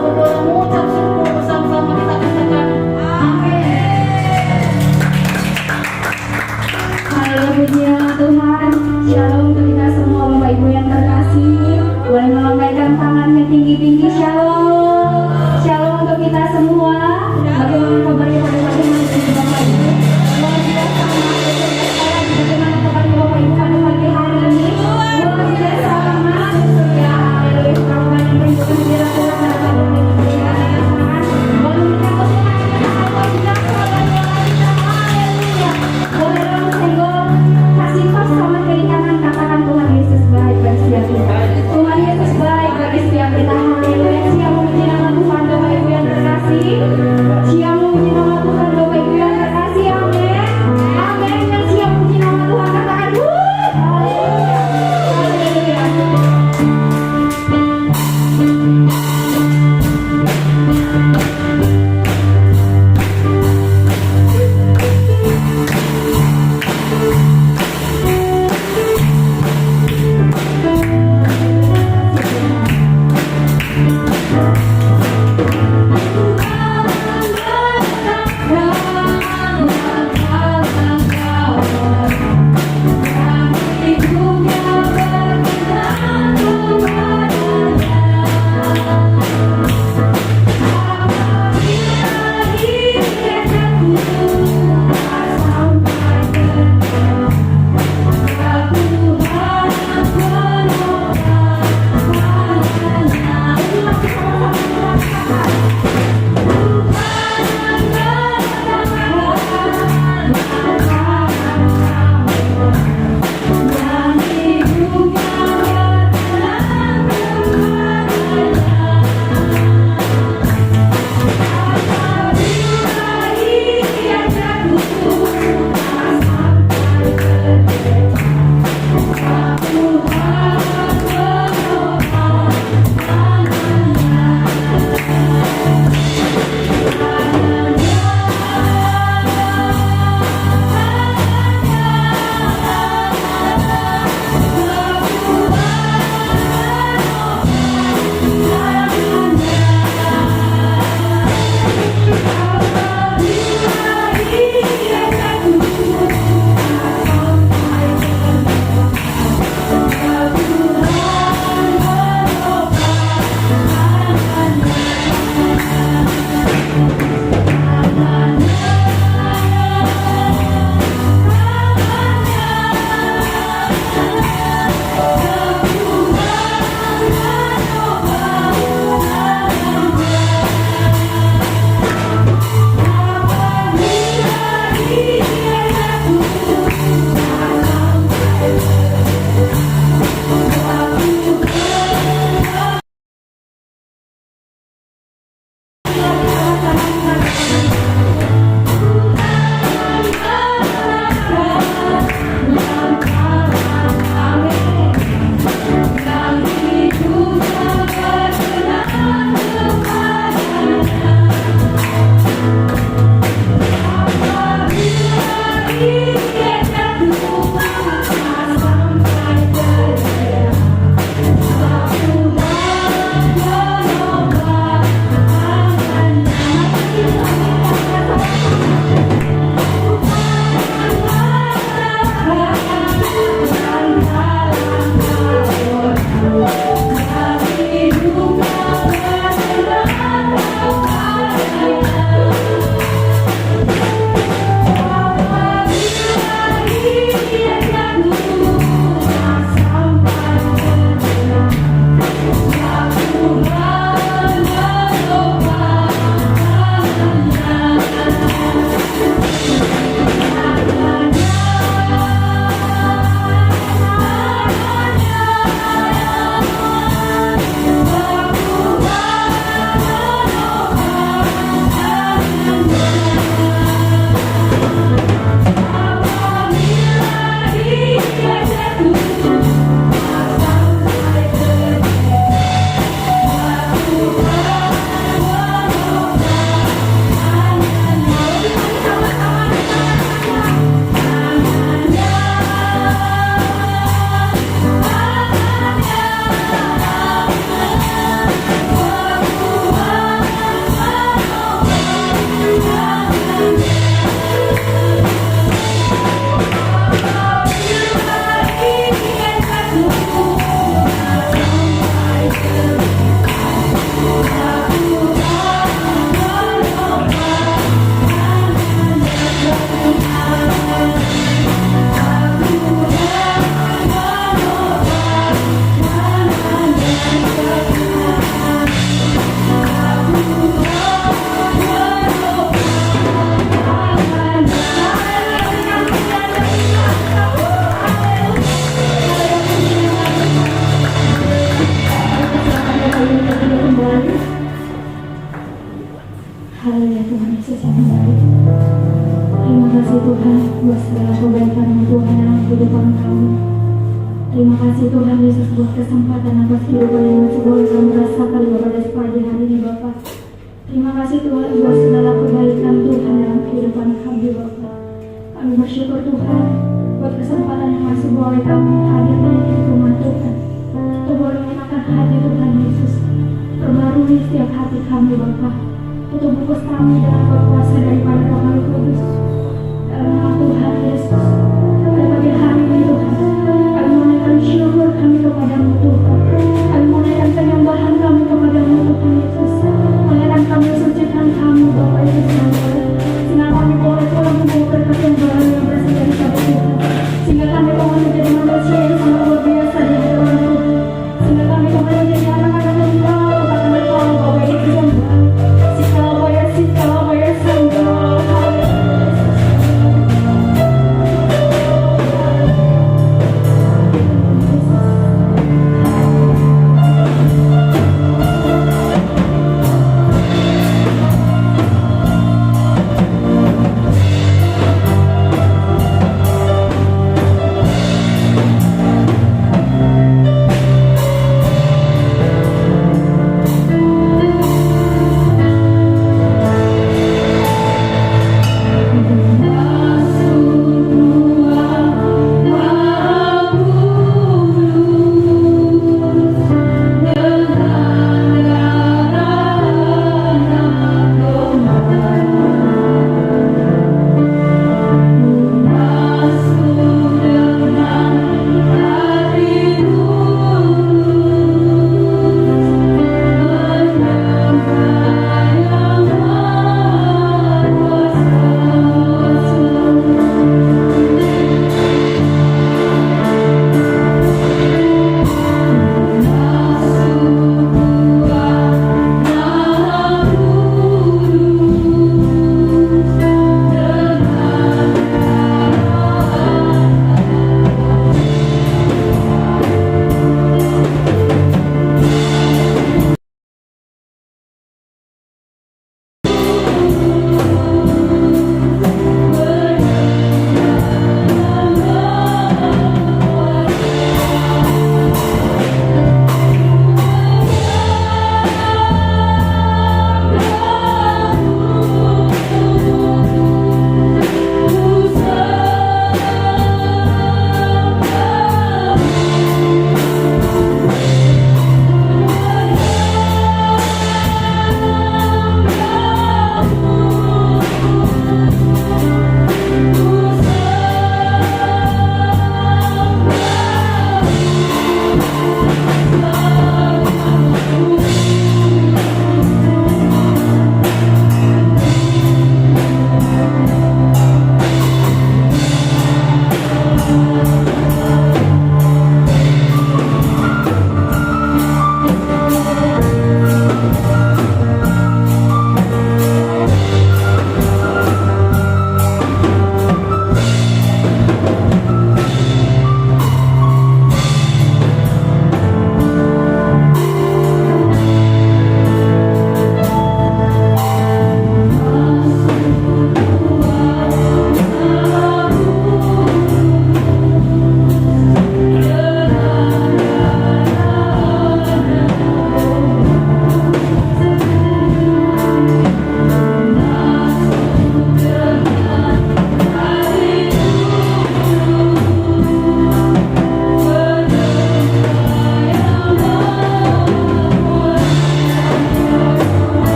boleh mengucap syukur bersama-sama kita katakan amin. Haleluya Tuhan. Shalom untuk kita semua Bapak Ibu yang terkasih. Boleh melambaikan tangannya tinggi-tinggi. Shalom. Shalom untuk kita semua. Bagaimana kabarnya pada pagi hari ini Bapak Ibu? Luar biasa anak. Bagaimana kabarnya Bapak Ibu pada pagi hari ini? Luar biasa anak. Ya, haleluya. Kamu banyak merindukan hadirat Tuhan pada pagi hari ini. yang baik. Terima kasih Tuhan buat segala kebaikan Tuhan dalam kehidupan kami. Terima kasih Tuhan Yesus buat kesempatan atas kehidupan yang masih boleh kami rasakan pada pagi hari ini Bapak. Terima kasih Tuhan buat segala kebaikan Tuhan dalam kehidupan kami Bapak. Kami bersyukur Tuhan buat kesempatan yang masih boleh kami hadir di rumah Tuhan. Untuk boleh menyenangkan hati Tuhan Yesus. Perbarui setiap hati kami Bapak. Untuk bungkus kami dengan berkuasa daripada Roh Kudus. Dalam nama Tuhan Yesus. Pada pagi hari ini Tuhan. Kami menaikkan syukur kami kepadamu Tuhan. Kami menaikkan penyembahan kami kepadamu Tuhan Yesus. Menaikkan kami sucikan kami Bapak Yesus yang boleh. Sehingga kami boleh pulang membawa berkat yang baru yang berasal dari sabda Tuhan. Sehingga kami boleh menjadi manusia yang sangat luar biasa di hadapan Tuhan. Sehingga kami boleh menjadi anak-anak yang tahu kata mereka bahwa itu yang baik. Sikala bayar sanggal.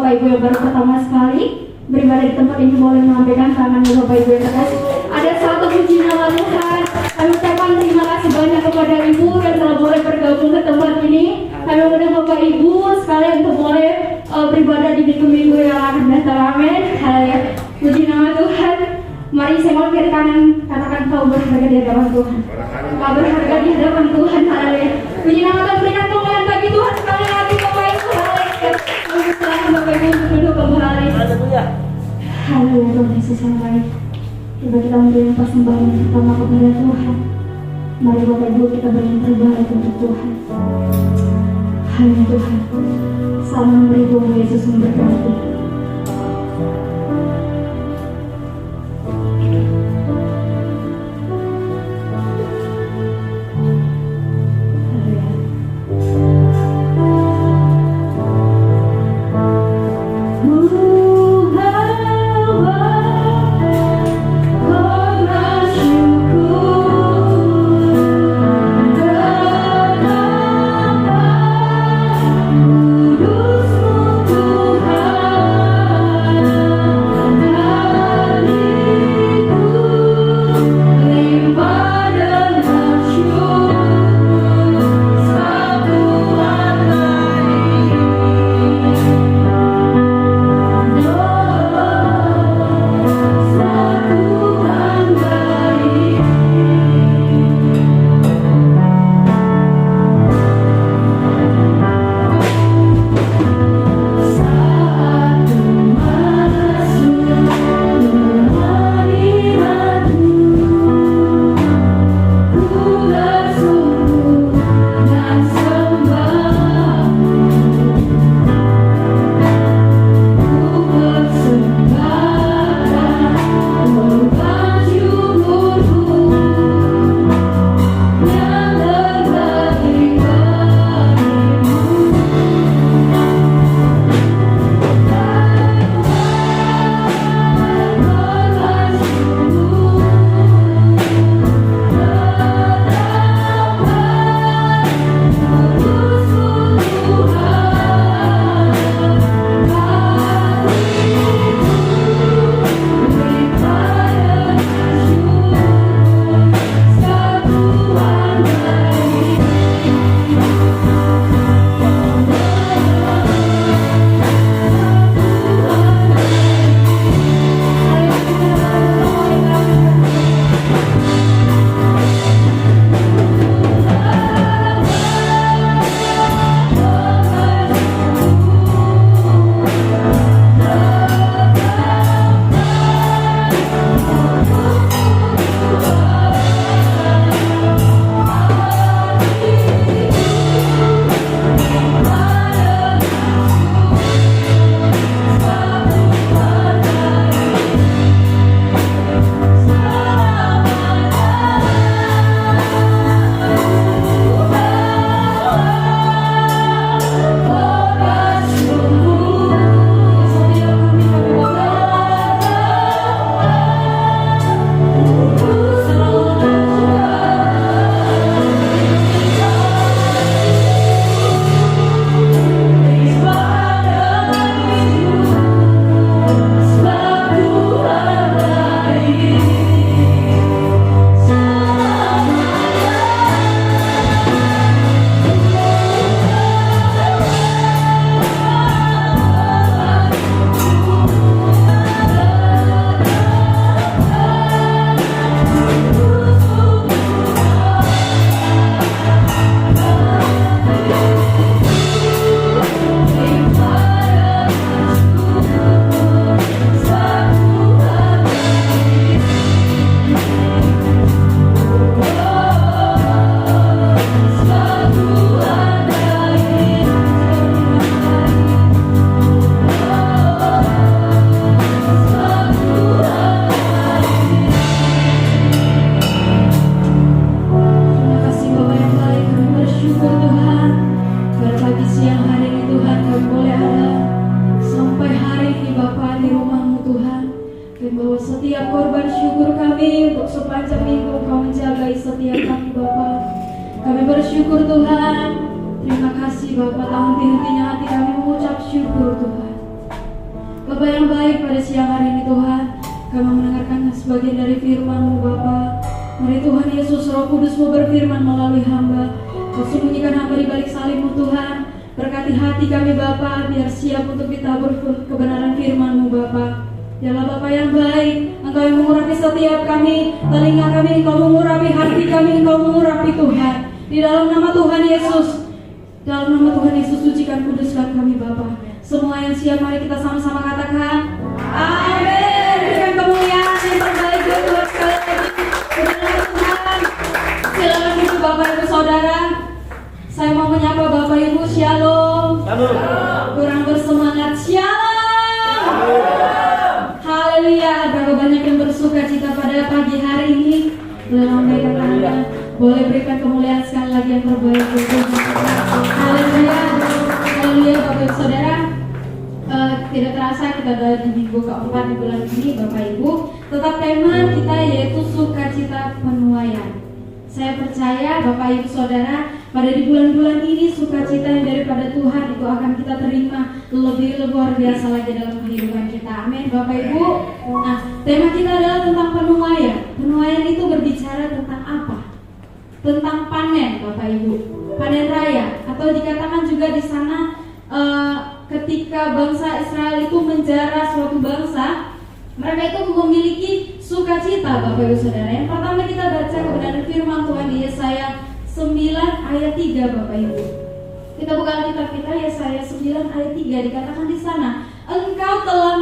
Bapak Ibu yang baru pertama sekali beribadah di tempat ini boleh melambaikan tangannya Bapak Ibu yang terkasih. Ada satu puji nama Tuhan. Kami ucapkan terima kasih banyak kepada Ibu yang telah boleh bergabung ke tempat ini. Kami mengundang Bapak Ibu sekalian untuk boleh beribadah di minggu-minggu yang akan datang. Amin. Haleluya. Puji nama Tuhan. Mari saya mau kiri kanan katakan kau berharga di hadapan Tuhan. Kau berharga di hadapan Tuhan. Haleluya. Puji nama Tuhan, berikan kemuliaan bagi Tuhan sekali lagi Bapak Ibu. Haleluya. Kami silakan Bapak Ibu untuk duduk kembali. Haleluya. Haleluya Tuhan Yesus yang baik. Coba kita memberi persembahan pertama kepada Tuhan. Mari Bapak Ibu kita beri yang terbaik untuk Tuhan. Haleluya Tuhan. Salam memberi Tuhan Yesus memberkati. bersyukur Tuhan. Terima kasih Bapak, tak henti-hentinya hati kami mengucap syukur Tuhan. Bapa yang baik, pada siang hari ini Tuhan, kami mendengarkan sebagian dari firman-Mu Bapa. Mari Tuhan Yesus, Roh Kudus-Mu berfirman melalui hamba. Kau sembunyikan hamba di balik salib-Mu Tuhan. Berkati hati kami Bapa, biar siap untuk ditabur kebenaran firman-Mu Bapa. Dialah Bapa yang baik, Engkau yang mengurapi setiap kami, telinga kami Engkau mengurapi, hati kami Engkau mengurapi Tuhan. Di dalam nama Tuhan Yesus, dalam nama Tuhan Yesus, sucikan kuduskan kami Bapa. Semua yang siap, mari kita sama-sama katakan amin. Berikan kemuliaan yang terbaik buat Tuhan sekali lagi. Kebenaran Tuhan. Silakan duduk Bapak Ibu Saudara. Saya mau menyapa Bapak Ibu, Shalom. Kurang bersemangat, Shalom. Haleluya. Berapa banyak yang bersuka cita pada pagi hari ini. Boleh lambaikan tangan, boleh berikan kemuliaan sekali lagi yang terbaik buat Tuhan. Haleluya. Haleluya Bapak Ibu Saudara. Tidak terasa kita ada di minggu keempat di bulan ini Bapak Ibu. Tetap tema kita yaitu sukacita penuaian. Saya percaya Bapak Ibu Saudara, pada di bulan-bulan ini sukacita yang daripada Tuhan itu akan kita terima lebih luar biasa lagi dalam kehidupan kita. Amin Bapak Ibu. Nah, tema kita adalah tentang penuaian. Penuaian itu berbicara tentang apa? Tentang panen Bapak Ibu. Panen raya, atau dikatakan juga di sana ketika bangsa Israel itu menjara suatu bangsa, mereka itu memiliki sukacita Bapak Ibu Saudara. Yang pertama kita baca kebenaran firman Tuhan di Yesaya 9 ayat 3 Bapak Ibu. Kita buka Alkitab kita, Yesaya 9 ayat 3, dikatakan di sana, Engkau telah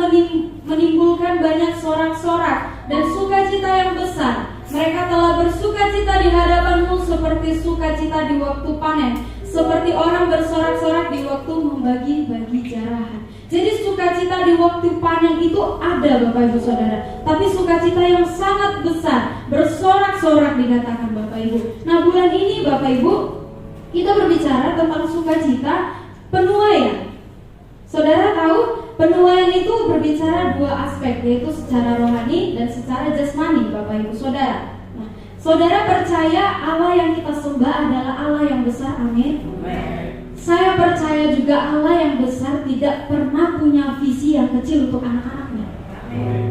menimbulkan banyak sorak-sorak dan sukacita yang besar. Mereka telah bersukacita di hadapanmu seperti sukacita di waktu panen, seperti orang bersorak-sorak di waktu membagi-bagi jarahan. Jadi sukacita di waktu panen itu ada Bapak Ibu Saudara, tapi sukacita yang sangat besar, bersorak-sorak dikatakan Bapak Ibu. Nah bulan ini Bapak Ibu, kita berbicara tentang sukacita penuaian. Saudara tahu penuaian itu berbicara dua aspek, yaitu secara rohani dan secara jasmani Bapak Ibu Saudara. Nah, Saudara percaya Allah yang kita sembah adalah Allah yang besar, amin. Saya percaya juga Allah yang besar tidak pernah punya visi yang kecil untuk anak-anaknya.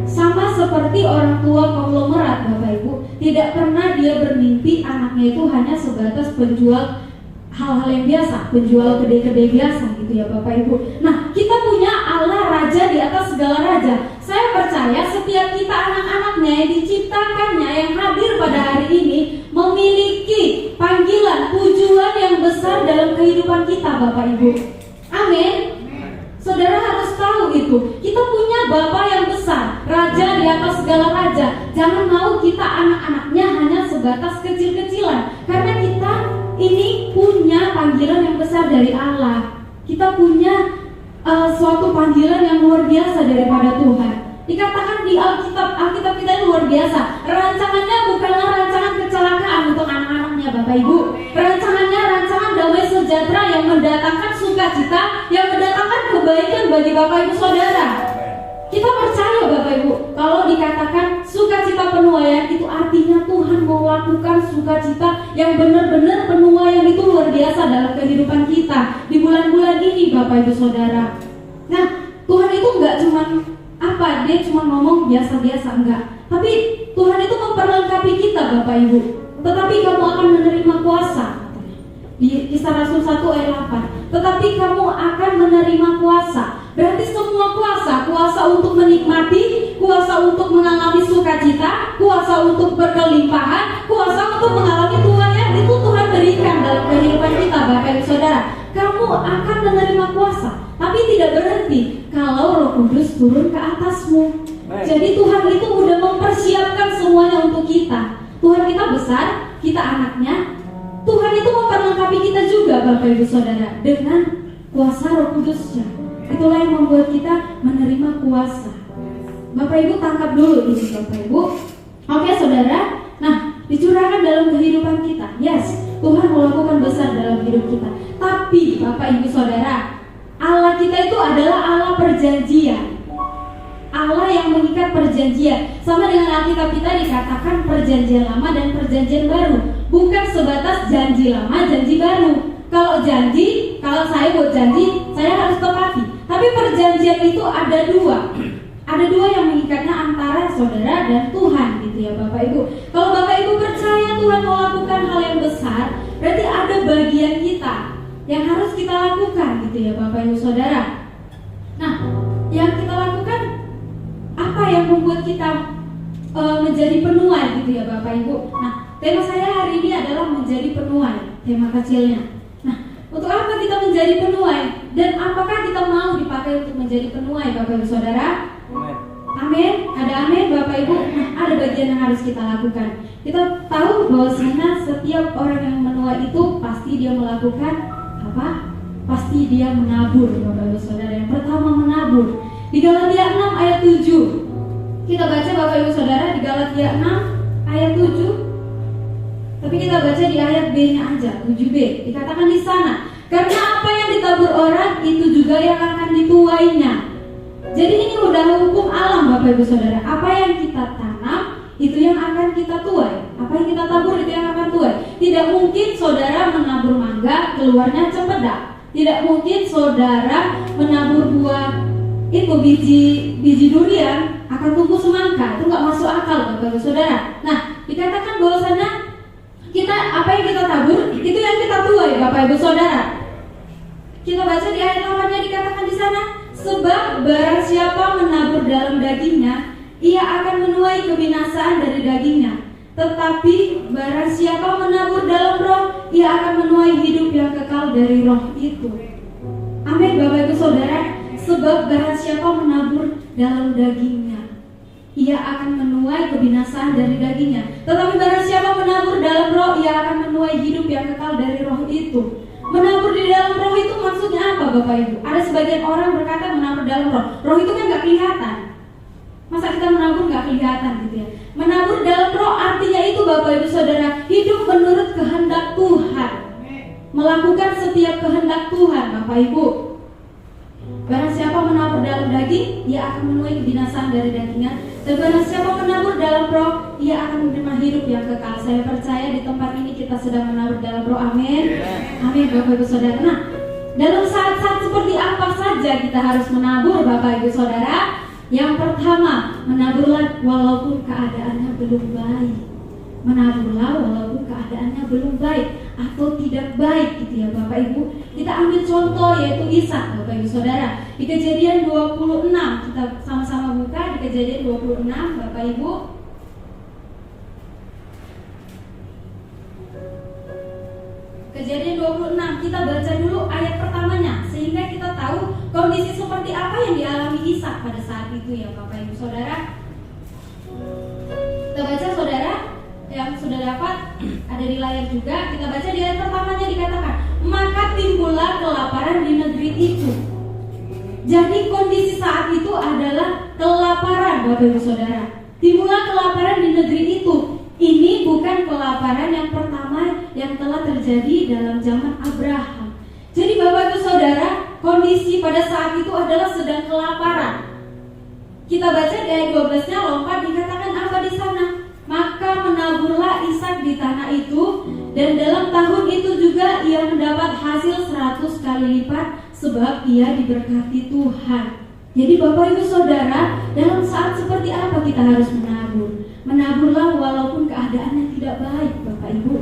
Sama seperti orang tua konglomerat Bapak Ibu, tidak pernah dia bermimpi anaknya itu hanya sebatas penjual hal-hal yang biasa, penjual kedai-kedai biasa gitu ya Bapak Ibu. Nah, kita punya Allah Raja di atas segala raja. Saya percaya setiap kita anak-anaknya yang diciptakannya, yang hadir pada hari ini, memiliki panggilan, tujuan yang besar dalam kehidupan kita Bapak Ibu. Amin. Saudara harus tahu itu. Kita punya Bapa yang besar, Raja di atas segala raja. Jangan mau kita anak-anaknya hanya sebatas kecil-kecilan, karena kita ini punya panggilan yang besar dari Allah. Kita punya suatu panggilan yang luar biasa daripada Tuhan. Dikatakan di Alkitab kita ini luar biasa. Rancangannya bukanlah rancangan kecelakaan untuk anak-anaknya Bapak Ibu. Rancangannya rancangan damai sejahtera yang mendatangkan sukacita, yang mendatangkan kebaikan bagi Bapak Ibu Saudara. Kita percaya Bapak Ibu, kalau dikatakan sukacita penuaian itu artinya Tuhan melakukan sukacita yang benar-benar penuaian itu luar biasa dalam kehidupan kita di bulan-bulan ini Bapak Ibu Saudara. Nah, Tuhan itu enggak cuma dia cuma ngomong biasa-biasa, enggak. Tapi Tuhan itu memperlengkapi kita Bapak Ibu. Tetapi kamu akan menerima kuasa. Di Kisah Rasul 1 ayat 8. Tetapi kamu akan menerima kuasa. Berarti semua kuasa untuk menikmati, kuasa untuk mengalami sukacita, kuasa untuk berkelimpahan, kuasa untuk mengalami tuaian itu Tuhan berikan dalam kehidupan kita Bapak Ibu Saudara. Kamu akan menerima kuasa, tapi tidak berhenti kalau Roh Kudus turun ke atasmu. Jadi Tuhan itu sudah mempersiapkan semuanya untuk kita. Tuhan kita besar, kita anaknya. Tuhan itu memperlengkapi kita juga Bapak Ibu Saudara dengan kuasa Roh Kudusnya. Itulah yang membuat kita menerima kuasa. Bapak Ibu tangkap dulu ini Bapak Ibu. Oke Saudara. Nah, dicurahkan dalam kehidupan kita. Yes, Tuhan melakukan besar dalam hidup kita. Tapi Bapak Ibu Saudara, Allah kita itu adalah Allah perjanjian. Allah yang mengikat perjanjian. Sama dengan Alkitab kita dikatakan perjanjian lama dan perjanjian baru. Bukan sebatas janji lama, janji baru. Kalau janji, kalau saya buat janji, saya harus tepati. Tapi perjanjian itu ada dua. Ada dua yang mengikatnya antara saudara dan Tuhan gitu ya Bapak Ibu. Kalau Bapak Ibu percaya Tuhan mau lakukan hal yang besar, berarti ada bagian kita yang harus kita lakukan gitu ya Bapak Ibu Saudara. Nah, yang kita lakukan apa yang membuat kita menjadi penuai gitu ya Bapak Ibu. Nah, tema saya hari ini adalah menjadi penuai, tema kecilnya. Nah, untuk apa kita menjadi penuai dan apakah kita mau dipakai untuk menjadi penuai Bapak Ibu Saudara? Amin. Ada amin Bapak Ibu. Nah, ada bagian yang harus kita lakukan. Kita tahu bahwasanya setiap orang yang menuai itu pasti dia melakukan apa? Pasti dia menabur Bapak Ibu Saudara. Yang pertama menabur. Di Galatia 6 ayat 7. Kita baca Bapak Ibu Saudara di Galatia 6 ayat 7. Tapi kita baca di ayat B-nya aja, 7b. Dikatakan di sana, karena apa yang ditabur orang itu juga yang akan dituainya. Jadi ini udah hukum alam Bapak Ibu Saudara. Apa yang kita tanam itu yang akan kita tuai. Apa yang kita tabur itu yang akan tuai. Tidak mungkin saudara menabur mangga keluarnya cempedak. Tidak mungkin saudara menabur buah itu biji durian akan tumbuh semangka. Itu nggak masuk akal Bapak Ibu Saudara. Nah, dikatakan bahwasanya kita apa yang kita tabur itu yang kita tuai Bapak Ibu Saudara. Kita baca di ayat 8-nya dikatakan di sana, sebab barang siapa menabur dalam dagingnya, ia akan menuai kebinasaan dari dagingnya. Tetapi barang siapa menabur dalam roh, ia akan menuai hidup yang kekal dari roh itu. Amin Bapak Ibu Saudara. Sebab barang siapa menabur dalam dagingnya, ia akan menuai kebinasaan dari dagingnya. Tetapi barang siapa menabur dalam roh, ia akan menuai hidup yang kekal dari roh itu. Menabur di dalam roh itu maksudnya apa Bapak Ibu? Ada sebagian orang berkata menabur dalam roh. Roh itu kan gak kelihatan. Masa kita menabur gak kelihatan gitu ya. Menabur dalam roh artinya itu Bapak Ibu Saudara, hidup menurut kehendak Tuhan. Melakukan setiap kehendak Tuhan Bapak Ibu. Barang siapa menabur dalam daging, ia akan menuai kebinasaan dari dagingnya. Dan barang siapa menabur dalam roh, ia akan menerima hidup yang kekal. Saya percaya di tempat ini kita sedang menabur dalam roh. Amin. Amin Bapak Ibu Saudara. Nah, dalam saat-saat seperti apa saja kita harus menabur Bapak Ibu Saudara? Yang pertama, menaburlah walaupun keadaannya belum baik. Menaburlah walaupun keadaannya belum baik atau tidak baik gitu ya Bapak Ibu. Kita ambil contoh yaitu Ishak Bapak Ibu Saudara. Di Kejadian 26 kita sama-sama buka di Kejadian 26 Bapak Ibu. Kejadian 26 kita baca dulu ayat pertamanya sehingga kita tahu kondisi seperti apa yang dialami Ishak pada saat itu ya Bapak Ibu Saudara. Kita baca Saudara yang sudah dapat ada di layar juga. Kita baca di ayat pertamanya dikatakan, maka timbullah kelaparan di negeri itu. Jadi kondisi saat itu adalah kelaparan Bapak Ibu Saudara. Timbullah kelaparan di negeri itu. Ini bukan kelaparan yang pertama yang telah terjadi dalam zaman Abraham. Jadi Bapak Ibu Saudara, kondisi pada saat itu adalah sedang kelaparan. Kita baca di ayat 12-nya lompat dikatakan apa di sana? Maka menaburlah Ishak di tanah itu, dan dalam tahun itu juga ia mendapat hasil 100 kali lipat, sebab ia diberkati Tuhan. Jadi Bapak Ibu Saudara, dalam saat seperti apa kita harus menabur? Menaburlah walaupun keadaannya tidak baik Bapak Ibu.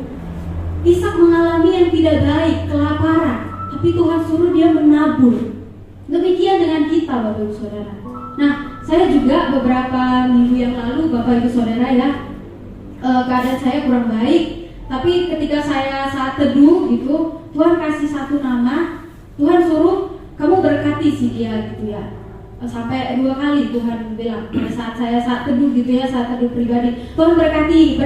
Ishak mengalami yang tidak baik, kelaparan, tapi Tuhan suruh dia menabur. Demikian dengan kita Bapak Ibu Saudara. Nah, saya juga beberapa minggu yang lalu Bapak Ibu Saudara ya, keadaan saya kurang baik, tapi ketika saya saat teduh gitu, Tuhan kasih satu nama, Tuhan suruh kamu berkati si dia gitu ya. Sampai 2 kali Tuhan bilang pada saat saya saat teduh gitu ya, saat teduh pribadi, Tuhan berkati,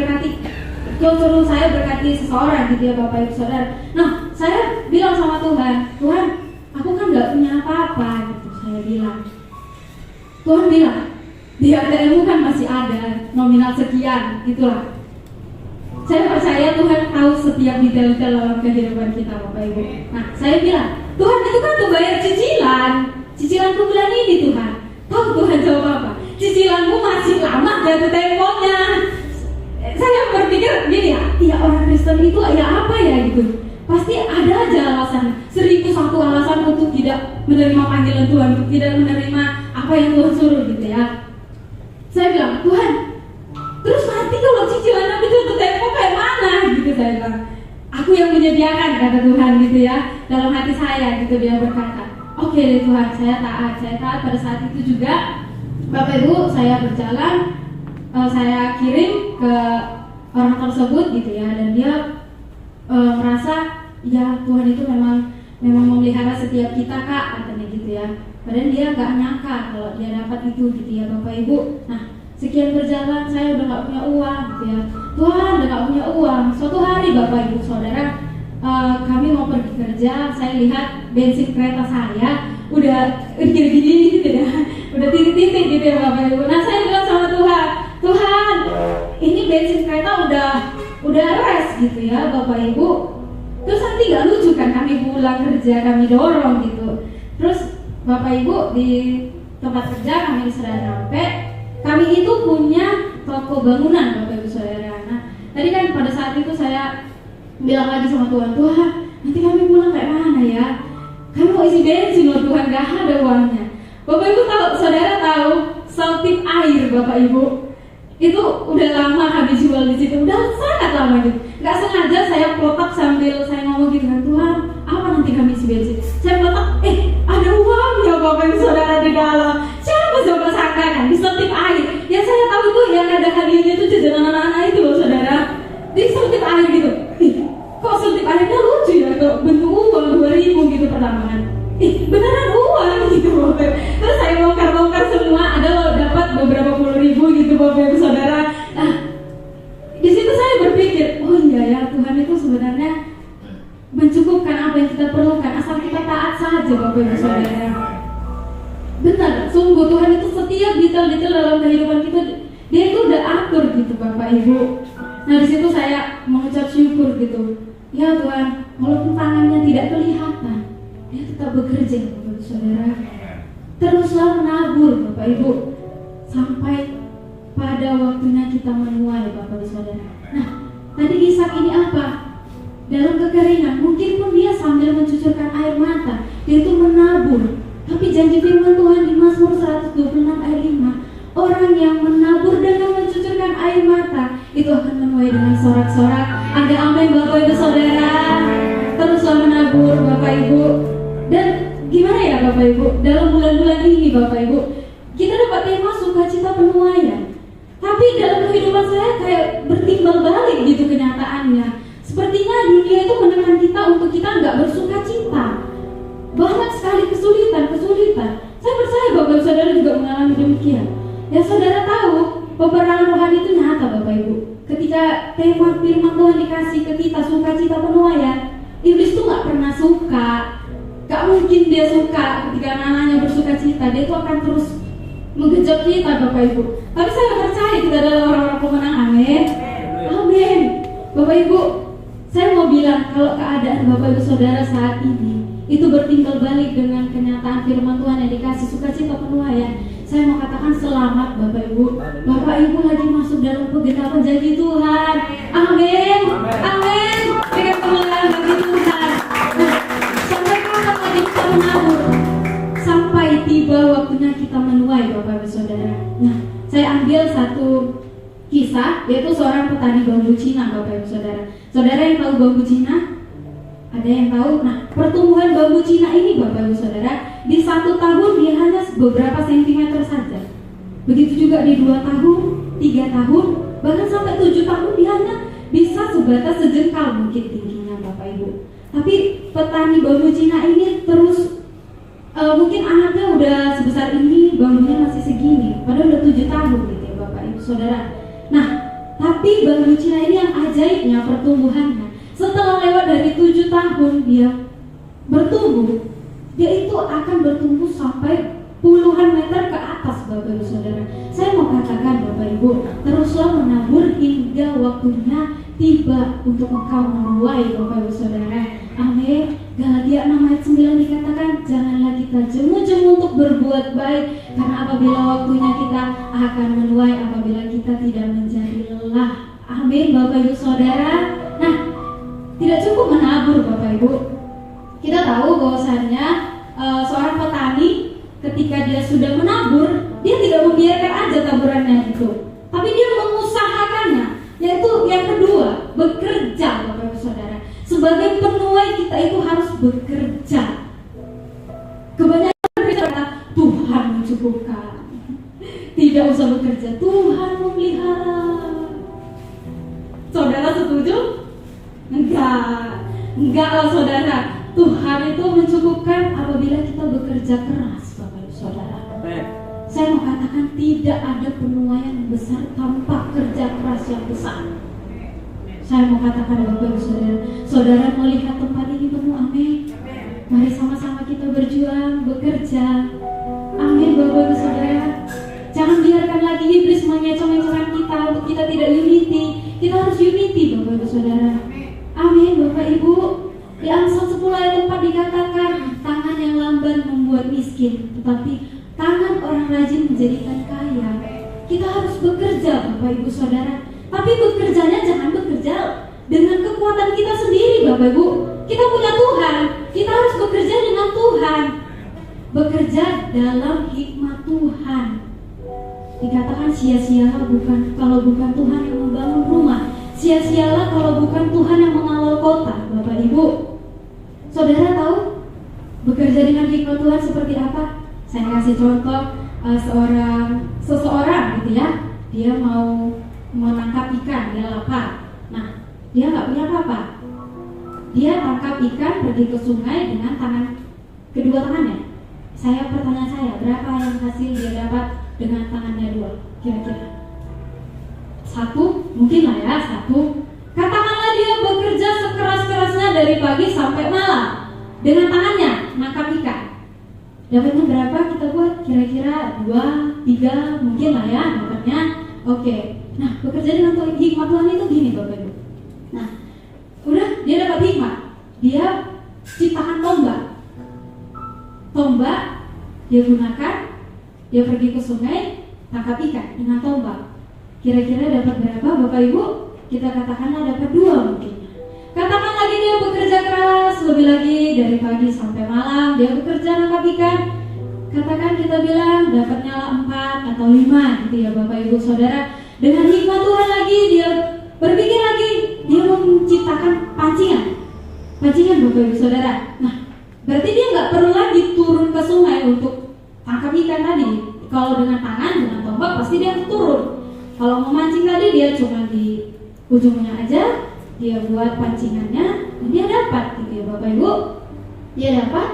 Tuhan suruh saya berkati seseorang gitu ya Bapak Ibu Saudara. Nah, saya bilang sama Tuhan, Tuhan, aku kan nggak punya apa-apa gitu, saya bilang. Tuhan bilang, di ATM kan masih ada nominal sekian gitulah. Saya percaya Tuhan tahu setiap detail-detail dalam kehidupan kita Bapak Ibu. Nah, saya bilang, Tuhan itu kan tuh bayar cicilanku bulan ini Tuhan. Tahu Tuhan jawab apa? Cicilanmu masih lama jatuh temponya. Saya berpikir gini ya, orang Kristen itu ya apa ya gitu. Pasti ada aja alasan. 1.000 1001 alasan untuk tidak menerima panggilan Tuhan, untuk tidak menerima apa yang Tuhan suruh gitu ya. Saya bilang, Tuhan, terus nanti kalau cicilan aku tutup tempo kayak mana gitu saya bilang. Aku yang menyediakan kata Tuhan gitu ya, dalam hati saya gitu dia berkata. Oke deh Tuhan, saya taat pada saat itu juga. Bapak Ibu, saya berjalan, saya kirim ke orang tersebut gitu ya, dan dia merasa ya Tuhan itu memang memelihara setiap kita kak, katanya gitu ya. Padahal dia nggak nyangka kalau dia dapat itu gitu ya Bapak Ibu. Nah sekian berjalan, saya udah nggak punya uang gitu ya. Tuhan udah nggak punya uang. Suatu hari Bapak Ibu Saudara, kami mau pergi kerja, saya lihat bensin kereta saya udah gini gitu ya, udah titik-titik gitu ya Bapak Ibu. Nah saya bilang sama Tuhan, Tuhan ini bensin kereta udah res gitu ya Bapak Ibu. Terus nanti gak lucu kan kami pulang kerja, kami dorong gitu. Terus Bapak Ibu di tempat kerja kami sudah sampai. Kami itu punya toko bangunan Bapak Ibu Saudara. Nah tadi kan pada saat itu saya bilang lagi sama Tuhan, Tuhan nanti kami pulang kayak mana ya? Kami mau isi bensin loh Tuhan, gak ada uangnya. Bapak Ibu tahu, Saudara tahu Saltip air Bapak Ibu itu udah lama kami jual di situ, udah sangat lama gitu. Gak sengaja saya plotak sambil saya ngomong gitu kan, Tuhan apa nanti kami isi bensin? Saya plotak, ada uang ya Bapak Ibu Saudara di dalam. Siapa coba sangka kan di Saltip air? Yang saya tahu itu yang ada hadiahnya itu jajanan anak-anak itu loh Saudara. Di Saltip air gitu. Kok Saltip airnya lucu ya, kok bentuk uang 2000 gitu pertama kan. Beneran uang gitu Bapak. Terus saya bongkar semua, ada loh dapat beberapa puluh ribu gitu Bapak Ibu Saudara. Nah, di situ saya berpikir, oh iya ya Tuhan itu sebenarnya mencukupkan apa yang kita perlukan asal kita taat saja Bapak Ibu Saudara. Benar, sungguh Tuhan itu setiap detail-detail dalam kehidupan kita dia itu udah atur gitu Bapak Ibu. Nah di situ saya mengucap syukur gitu. Ya Tuhan, walaupun tangannya tidak kelihatan, dia tetap bekerja Bapak Ibu Saudara. Teruslah menabur Bapak Ibu sampai pada waktunya kita menuai Bapak Ibu Saudara. Nah tadi Ishak ini apa? Dalam kekeringan, mungkin pun dia sambil mencucurkan air mata, dia itu menabur. Tapi janji firman Tuhan di Mazmur 126 ayat 5, orang yang menabur dengan mencucurkan air mata itu akan menuai dengan sorak-sorak. Ada amin Bapak Ibu Saudara. Teruslah menabur Bapak Ibu. Dan gimana ya Bapak Ibu, dalam bulan-bulan ini Bapak Ibu, kita dapat tema sukacita penuaian. Tapi dalam kehidupan saya kayak bertimbal balik gitu kenyataannya. Sepertinya dunia itu menekan kita untuk kita nggak bersukacita. Banyak sekali kesulitan. Saya percaya Bapak Ibu Saudara juga mengalami demikian. Ya Saudara tahu, peperangan rohani itu nyata Bapak Ibu. Ketika tema firman Tuhan dikasih ke kita sukacita penuaian, iblis tuh nggak pernah suka. Gak mungkin dia suka ketika anak-anaknya bersukacita. Dia tuh akan terus menggejot kita Bapak Ibu. Tapi saya percaya kita adalah orang-orang pemenang. Amin. Amin. Bapak Ibu, saya mau bilang kalau keadaan Bapak Ibu Saudara saat ini itu bertimbal balik dengan kenyataan firman Tuhan yang dikasih sukacita penuaian, saya mau katakan selamat Bapak Ibu. Bapak Ibu lagi masuk dalam penggenapan janji Tuhan. Amin. Amin. Berikan kemuliaan bagi Tuhan. Nah, sampai kapan lagi kita menabur? Sampai tiba waktunya kita menuai Bapak Ibu Saudara. Nah, saya ambil satu kisah, yaitu seorang petani bambu Cina Bapak Ibu Saudara. Saudara yang tahu bambu Cina? Ada yang tahu? Nah, pertumbuhan bambu Cina ini Bapak Ibu Saudara, di 1 tahun dia hanya beberapa sentimeter saja. Begitu juga di 2 tahun, 3 tahun, bahkan sampai 7 tahun dia hanya bisa sebatas sejengkal mungkin tingginya Bapak Ibu. Tapi petani bambu Cina ini terus mungkin anaknya udah sebesar ini, bambunya masih segini, padahal udah 7 tahun gitu ya Bapak Ibu Saudara. Nah, tapi bambu Cina ini yang ajaibnya pertumbuhannya, setelah lewat dari 7 tahun dia bertumbuh, dia itu akan bertumbuh sampai puluhan meter ke atas Bapak Ibu Saudara. Saya mau katakan Bapak Ibu, teruslah menabur hingga waktunya tiba untuk engkau menuai Bapak Ibu Saudara. Amin. Galatia 6 ayat 9 dikatakan, janganlah kita jemu-jemu untuk berbuat baik, karena apabila waktunya kita akan menuai apabila kita tidak menjadi lelah. Amin Bapak Ibu Saudara. Nah, tidak cukup menabur Bapak Ibu, Kita tahu bahwasannya seorang petani ketika dia sudah menabur, dia tidak membiarkan aja taburannya itu, tapi dia mengusahakannya. Yaitu yang kedua, bekerja, Bapak Ibu Saudara. Sebagai penuai kita itu harus bekerja. Kebanyakan berkata Tuhan mencukupkan, tidak usah bekerja, Tuhan memelihara. Saudara setuju? Enggak lah saudara. Tuhan itu mencukupkan apabila kita bekerja keras, Bapak Ibu Saudara. Saya mau katakan tidak ada penuaian yang besar tanpa kerja keras yang besar. Saya mau katakan Bapak Ibu Saudara, saudara melihat tempat ini penuh, amin. Mari sama-sama kita berjuang, bekerja. Amin Bapak Ibu Saudara. Jangan biarkan lagi iblis mengecoh-ecohkan kita untuk kita tidak unity. Kita harus unity Bapak Ibu Saudara. Amin Bapak Ibu. Di Amsal 10 ayat 4 dikatakan, tangan yang lamban membuat miskin, tetapi tangan orang rajin menjadikan kaya. Kita harus bekerja Bapak Ibu Saudara. Tapi bekerjanya jangan bekerja dengan kekuatan kita sendiri Bapak Ibu. Kita punya Tuhan, kita harus bekerja dengan Tuhan. Bekerja dalam hikmat Tuhan. Dikatakan sia-sialah kalau bukan Tuhan yang membangun rumah, sia-sialah kalau bukan Tuhan yang mengawal kota. Bapak Ibu, saudara tahu bekerja dengan hikmat Tuhan seperti apa? Saya kasih contoh seseorang gitu ya. Dia mau menangkap ikan, dia lapar. Nah, dia nggak punya apa-apa. Dia tangkap ikan, pergi ke sungai dengan kedua tangannya. Pertanyaan saya, berapa yang hasil dia dapat dengan tangannya dua? Kira-kira 1, mungkin lah ya 1. Katakanlah dia bekerja sekeras-kerasnya dari pagi sampai malam dengan tangannya nangkap ikan. Dapatnya berapa kita buat? Kira-kira 2, 3 mungkin lah ya dapatnya. Oke. Nah, bekerja dengan hikmat Tuhan itu gini Bapak Ibu. Nah, udah dia dapat hikmat. Dia ciptakan tombak dia gunakan, dia pergi ke sungai, tangkap ikan dengan tombak. Kira-kira dapat berapa Bapak Ibu? Kita katakanlah dapat 2 mungkin. Katakan lagi dia bekerja keras, lebih lagi dari pagi sampai malam dia bekerja nangkap ikan. Katakan kita bilang dapatnya 4 atau 5 gitu ya Bapak Ibu Saudara. Dengan hikmat Tuhan lagi dia berpikir lagi, dia menciptakan pancingan Bapak Ibu Saudara. Nah, berarti dia nggak perlu lagi turun ke sungai untuk tangkap ikan tadi. Kalau dengan tangan, dengan tombak pasti dia turun. Kalau memancing tadi dia cuma di ujungnya aja, dia buat pancingannya, dan dia dapat gitu ya Bapak Ibu. Dia dapat.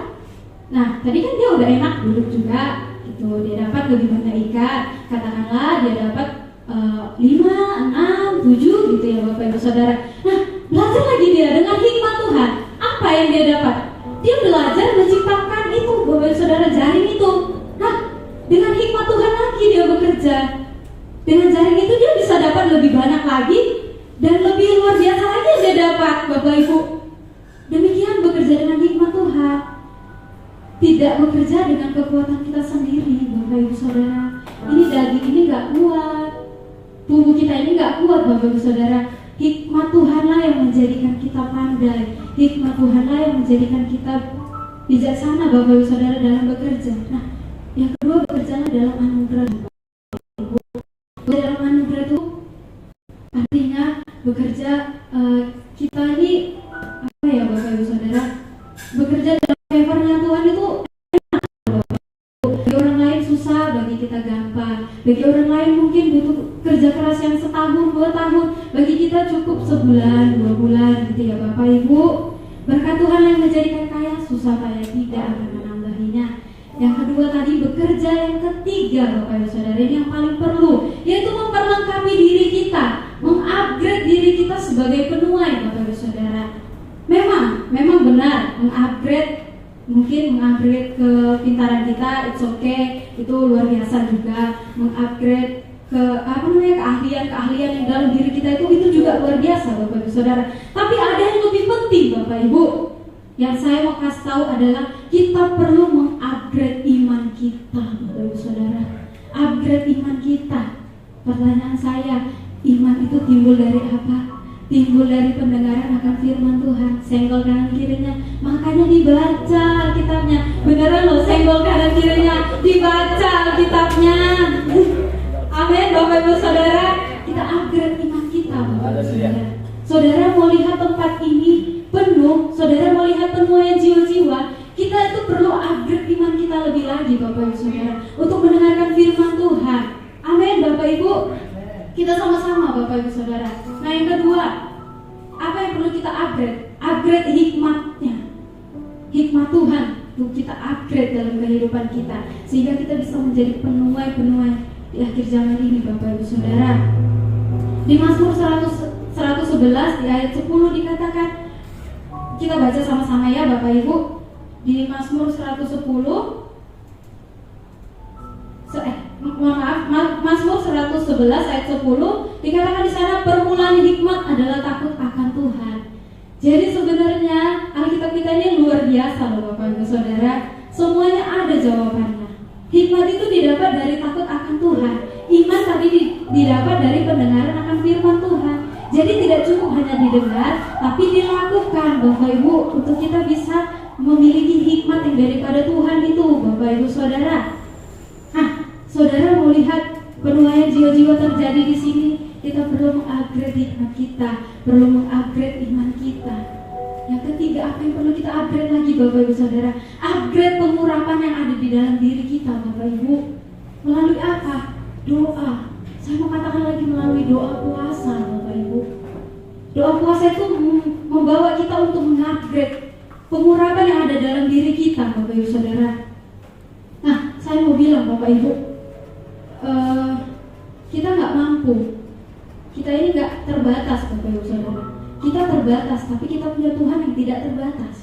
Nah, tadi kan dia udah enak duduk juga gitu. Dia dapat lebih banyak ikan. Katakanlah dia dapat 5, 6, 7 gitu ya Bapak Ibu Saudara. Nah, belajar lagi dia dengan hikmat Tuhan. Apa yang dia dapat? Dia belajar menciptakan itu Bapak Ibu Saudara, jaring itu. Nah, dengan hikmat Tuhan lagi dia bekerja. Dengan jaring itu dia bisa dapat lebih banyak lagi dan lebih luar biasa lagi yang dia dapat Bapak Ibu. Demikian bekerja dengan hikmat Tuhan. Tidak bekerja dengan kekuatan kita sendiri Bapak Ibu Saudara. Ini daging ini gak kuat, tubuh kita ini gak kuat Bapak Ibu Saudara. Hikmat Tuhanlah yang menjadikan kita pandai. Hikmat Tuhanlah yang menjadikan kita bijaksana Bapak Ibu Saudara dalam bekerja. Nah, yang kedua bekerjalah dalam anugerah. Dalam anugerah itu artinya bekerja kita ini apa ya Bapak Ibu Saudara? Bekerja dalam favor-nya Tuhan itu enak. Bagi orang lain susah, bagi kita gampang. Bagi orang lain mungkin butuh kerja keras yang setahun, 2 tahun. Bagi kita cukup sebulan, 2 bulan gitu ya Bapak Ibu. Berkat Tuhan yang menjadikan kaya, susah payah tidak akan menambahinya. Yang kedua tadi bekerja, yang ketiga Bapak Ibu Saudara, ini yang paling perlu, yaitu memperlengkapi diri kita, mengupgrade diri kita sebagai penuai Bapak Ibu Saudara. Memang benar mungkin mengupgrade kepintaran kita, it's okay, itu luar biasa juga. Mengupgrade keahlian yang dalam diri kita itu juga luar biasa Bapak Ibu Saudara. Tapi ada yang lebih penting Bapak Ibu, yang saya mau kasih tahu adalah kita perlu mengupgrade iman kita Bapak Ibu Saudara. Upgrade iman kita. Pertanyaan saya, iman itu timbul dari apa? timbul dari pendengaran akan firman Tuhan. Senggol kanan kirinya, makanya dibaca Alkitabnya. Beneran loh, senggol kanan kirinya, dibaca Alkitabnya. Amin, Bapak Ibu Saudara. Kita upgrade iman kita, Bapak Ibu Saudara. Saudara mau lihat tempat ini penuh, saudara mau lihat penuhnya jiwa-jiwa, kita itu perlu upgrade iman kita lebih lagi, Bapak Ibu Saudara, untuk mendengarkan firman Tuhan. Amin, Bapak Ibu. Kita sama-sama, Bapak Ibu Saudara. Nah, yang kedua, apa yang perlu kita upgrade? Upgrade hikmatnya, hikmat Tuhan untuk kita upgrade dalam kehidupan kita, sehingga kita bisa menjadi penuai-penuai di akhir zaman ini, Bapak Ibu Saudara. Di Mazmur 111 di ayat 10 dikatakan, kita baca sama-sama ya Bapak Ibu. Di Mazmur 110 Mazmur 111 ayat 10 dikatakan di sana, permulaan hikmat adalah takut akan Tuhan. Jadi sebenarnya Alkitab kita ini luar biasa loh Bapak Ibu Saudara. Semuanya ada jawabannya. Hikmat itu didapat dari takut akan Tuhan. Iman tadi didapat dari pendengaran akan firman Tuhan. Jadi tidak cukup hanya didengar, tapi dilakukan Bapak Ibu, untuk kita bisa memiliki hikmat yang daripada Tuhan itu, Bapak Ibu Saudara. Nah, saudara mau lihat penuaian jiwa-jiwa terjadi di sini, kita perlu mengupgrade hikmat kita, perlu mengupgrade iman kita. Yang ketiga, apa yang perlu kita upgrade lagi Bapak Ibu Saudara? Upgrade pengurapan yang ada di dalam diri kita Bapak Ibu. Melalui apa? Doa. Saya mau katakan lagi, melalui doa puasa Bapak Ibu. Doa puasa itu membawa kita untuk mengupgrade pengurapan yang ada dalam diri kita Bapak Ibu Saudara. Nah, saya mau bilang Bapak Ibu, kita nggak mampu. Kita ini nggak terbatas Bapak Ibu Saudara. Kita terbatas, tapi kita punya Tuhan yang tidak terbatas.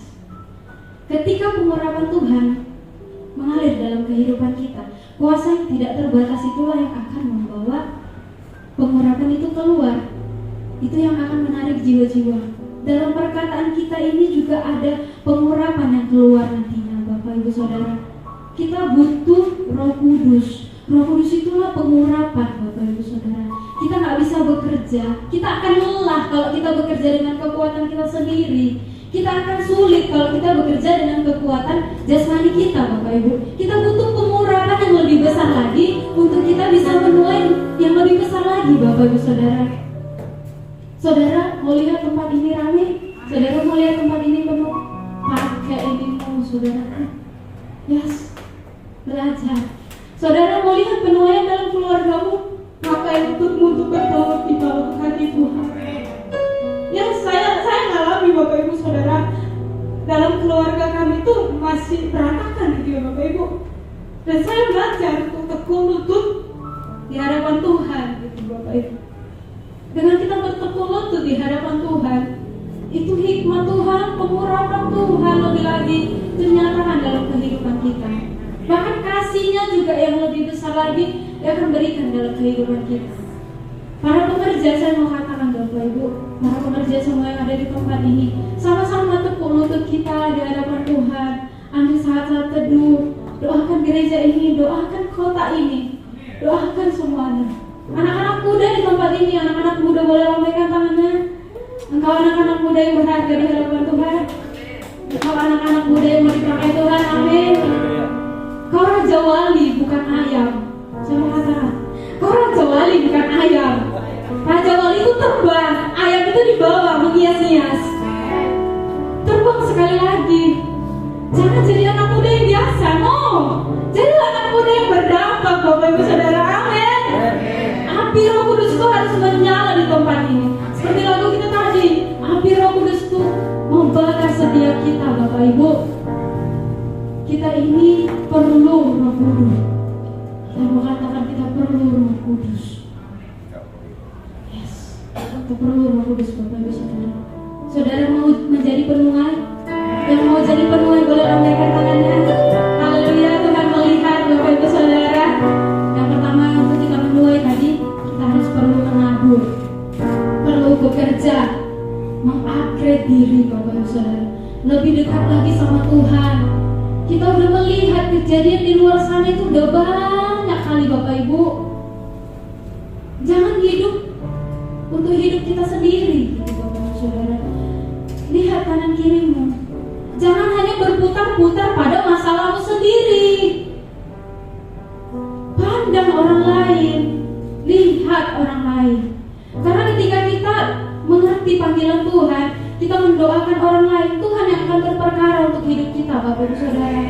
Ketika pengurapan Tuhan mengalir dalam kehidupan kita, kuasa yang tidak terbatas itulah yang akan membawa pengurapan itu keluar. Itu yang akan menarik jiwa-jiwa. Dalam perkataan kita ini juga ada pengurapan yang keluar nantinya Bapak Ibu Saudara. Kita butuh Roh Kudus. Roh Kudus itulah pengurapan Bapak Ibu Saudara. Kita nggak bisa bekerja, kita akan lelah kalau kita bekerja dengan kekuatan kita sendiri. Kita akan sulit kalau kita bekerja dengan kekuatan jasmani kita Bapak Ibu. Kita butuh pengurapan yang lebih besar lagi untuk kita bisa menuai yang lebih besar lagi Bapak Ibu Saudara. Saudara mau lihat tempat ini rame? Saudara mau lihat tempat ini penuh? Pakai ini mau saudara. Yes, belajar. Saudara mau lihat penuaian dalam keluargamu? Pakai untuk bertobat di bawah hati Tuhan. Yang saya ngalami Bapak Ibu Saudara, dalam keluarga kami itu masih berantakan gitu ya Bapak Ibu. Dan saya belajar untuk tekun lutut di hadapan Tuhan gitu Bapak Ibu. Dengan kita bertekun lutut di hadapan Tuhan, itu hikmat Tuhan, pengurapan Tuhan lebih lagi dinyatakan dalam kehidupan kita. Bahkan kasih-Nya juga yang lebih besar lagi Dia akan berikan dalam kehidupan kita. Para pekerja, saya mau katakan Bapak Ibu, para pekerja semua yang ada di tempat ini, sama-sama tekun lutut kita di hadapan Tuhan. Ambil saat-saat teduh, doakan gereja ini, doakan kota ini, doakan semuanya. Anak-anak muda di tempat ini, anak-anak muda boleh lambaikan tangannya. Engkau anak-anak muda yang berharga di hadapan Tuhan. Engkau anak-anak muda yang mau dipakai Tuhan, amin. Kau raja wali bukan ayam. Saya mau katakan, kau raja wali bukan ayam. Raja wali itu terbang, ayam itu dibawa menghias-hias. Terbang sekali lagi. Jangan jadi anak muda yang biasa, no. Jadi anak muda yang berdampak Bapak Ibu Saudara, amin. Api Roh Kudus itu harus menyala di tempat ini. Seperti lagu kita tadi, api Roh Kudus itu membakar setiap kita Bapak Ibu. Kita ini perlu Roh Kudus. Saya mau katakan kita perlu Roh Kudus. Yes, kita perlu Roh Kudus Bapak Ibu Saudara. Saudara mau menjadi penuai? Yang mau jadi penuai boleh lambaikan tangannya. Haleluya, Tuhan melihat Bapak Ibu Saudara. Yang pertama untuk kita menuai tadi, kita harus perlu menabur, perlu bekerja, mengupgrade diri Bapak Ibu Saudara. Lebih dekat lagi sama Tuhan. Kita udah melihat kejadian di luar sana itu udah banyak kali Bapak Ibu. Jangan hidup untuk hidup kita sendiri gitu, kirimu. Jangan hanya berputar-putar pada masalahmu sendiri. Pandang orang lain, lihat orang lain. Karena ketika kita mengerti panggilan Tuhan, kita mendoakan orang lain, Tuhan yang akan berperkara untuk hidup kita, Bapak Ibu Saudara.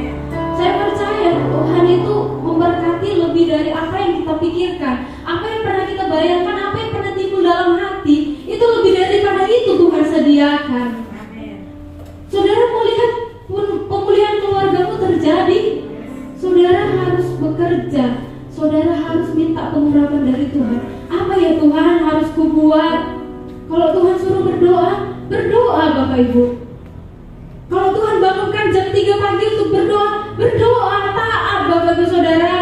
Saya percaya Tuhan itu memberkati lebih dari apa yang kita pikirkan, apa yang pernah kita bayangkan, apa yang pernah timbul dalam hati, itu lebih daripada itu Tuhan sediakan. Saudara mau lihat pemulihan keluargamu terjadi, saudara harus bekerja, saudara harus minta pengurapan dari Tuhan. Apa ya Tuhan harus kubuat? Kalau Tuhan suruh berdoa, berdoa Bapak Ibu. Kalau Tuhan bangunkan jam 3 pagi untuk berdoa, berdoa, taat Bapak Ibu Saudara.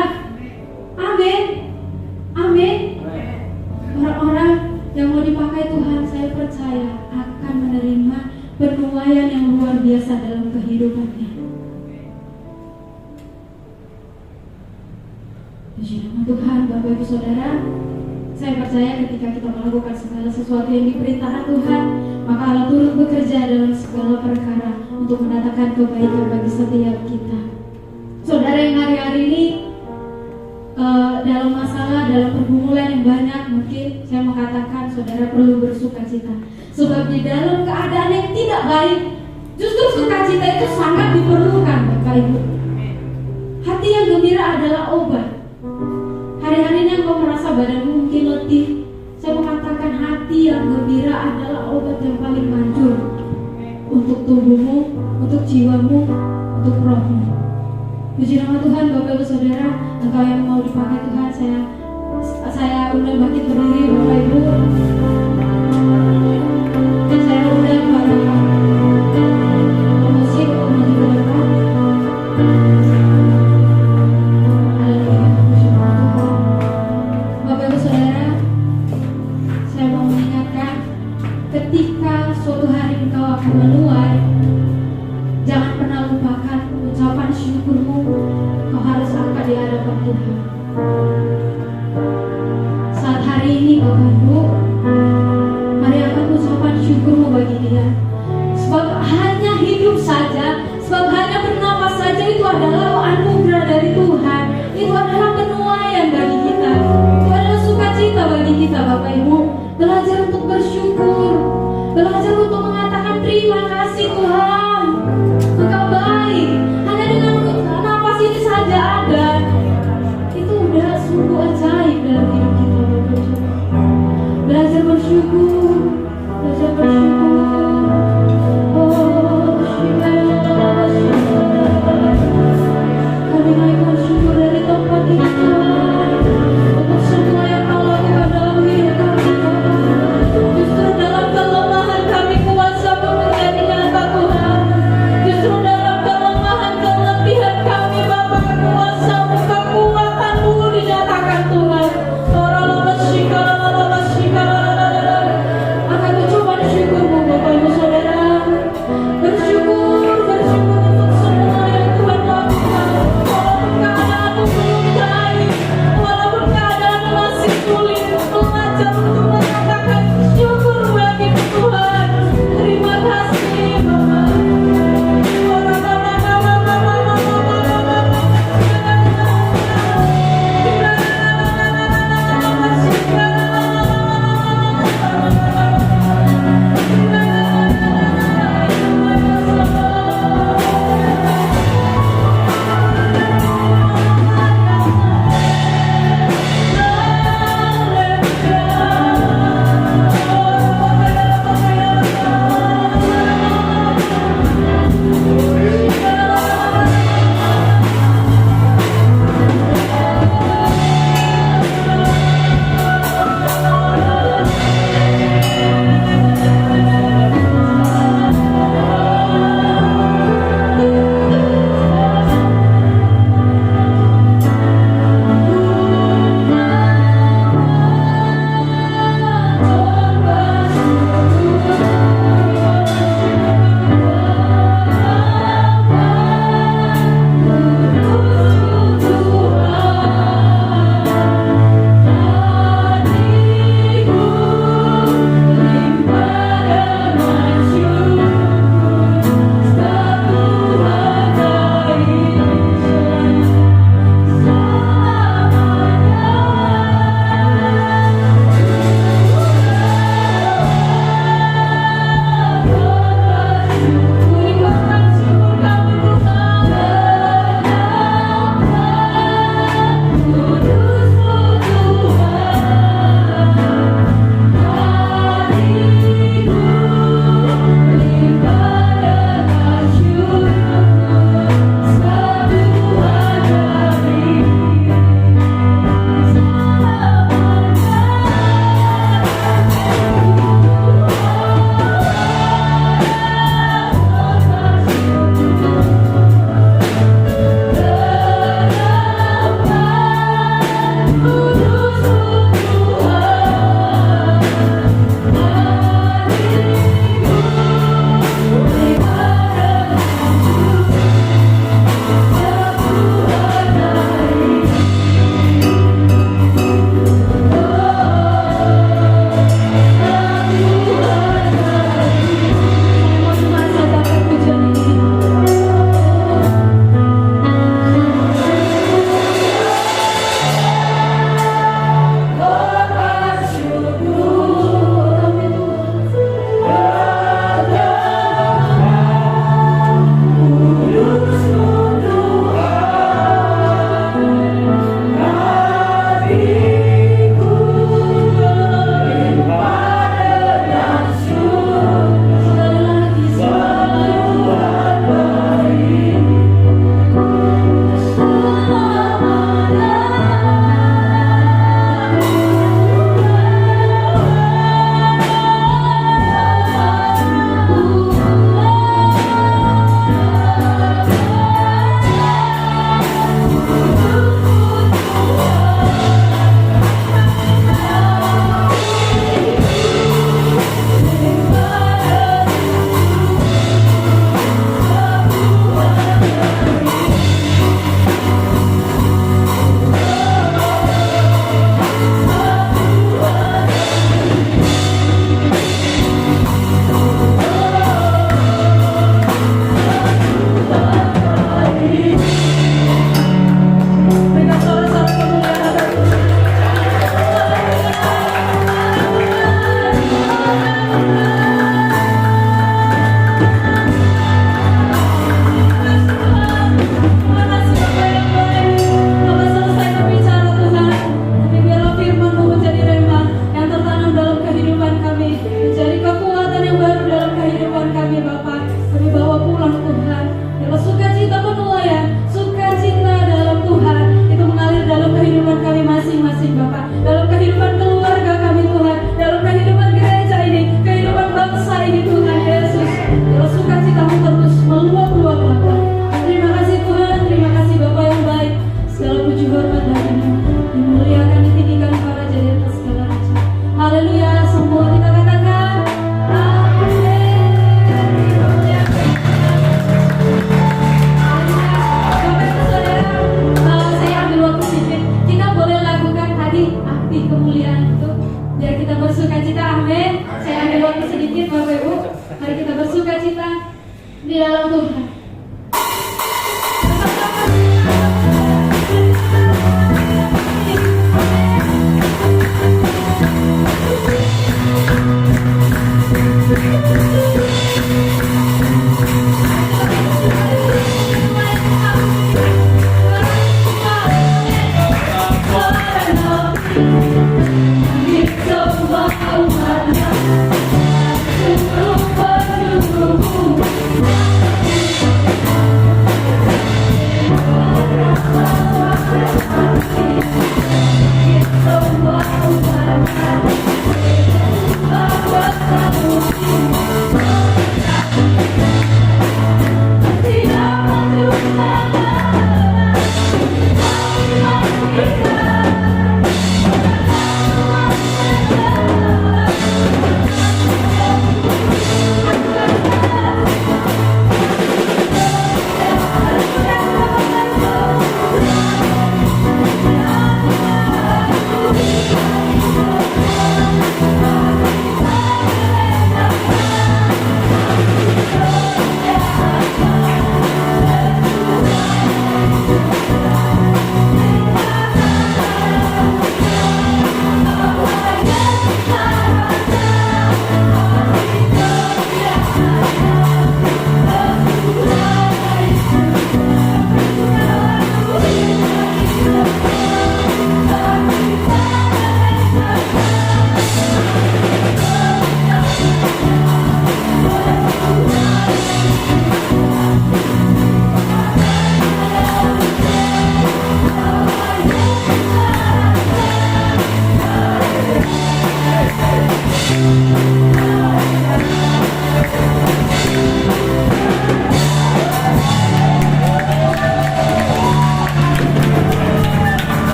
Amin. Amin. Orang-orang yang mau dipakai Tuhan, saya percaya akan menerima penuaian yang luar biasa dalam kehidupannya. Puji nama Tuhan, Bapak Ibu Saudara. Saya percaya ketika kita melakukan segala sesuatu yang diperintahkan Tuhan, maka Allah turut bekerja dalam segala perkara untuk mendatangkan kebaikan bagi setiap kita. Saudara yang hari-hari ini dalam masalah, dalam pergumulan yang banyak, mungkin saya mau katakan saudara perlu bersukacita. Sebab di dalam keadaan yang tidak baik, justru sukacita itu sangat diperlukan Bapak Ibu. Hati yang gembira adalah obat. Hari-hari ini engkau merasa badanmu mungkin letih, saya mengatakan hati yang gembira adalah obat yang paling manjur untuk tubuhmu, untuk jiwamu, untuk rohmu. Puji nama Tuhan, Bapak Ibu Saudara. Engkau yang mau dipakai Tuhan, saya undang bangkit berdiri Bapak Ibu. Dan saya undang para musik untuk maju ke depan. Bapak Ibu Saudara, saya mau mengingatkan, ketika suatu hari engkau akan menuai, jangan pernah lupakan ucapan syukurmu. Kau harus angkat di hadapan Tuhan. Saat hari ini Bapak Ibu, mari angkat ucapan syukurmu bagi Dia. Sebab hanya hidup saja, sebab hanya bernapas saja itu adalah anugerah dari Tuhan. Itu adalah penuaian bagi kita. Itu adalah sukacita bagi kita Bapak Ibu. Belajar untuk bersyukur, belajar untuk mengatakan terima kasih Tuhan, Engkau baik. Hanya dengan napas ini saja ada, itu udah sungguh ajaib dalam hidup kita Bapak Ibu. Belajar bersyukur, belajar bersyukur. Oh, kami naikkan syukur dari tempat ini Tuhan, untuk semua yang Kau lakukan dalam hidup kami Tuhan. Justru dalam kelemahan kami kuasamu menjadi nyata Tuhan.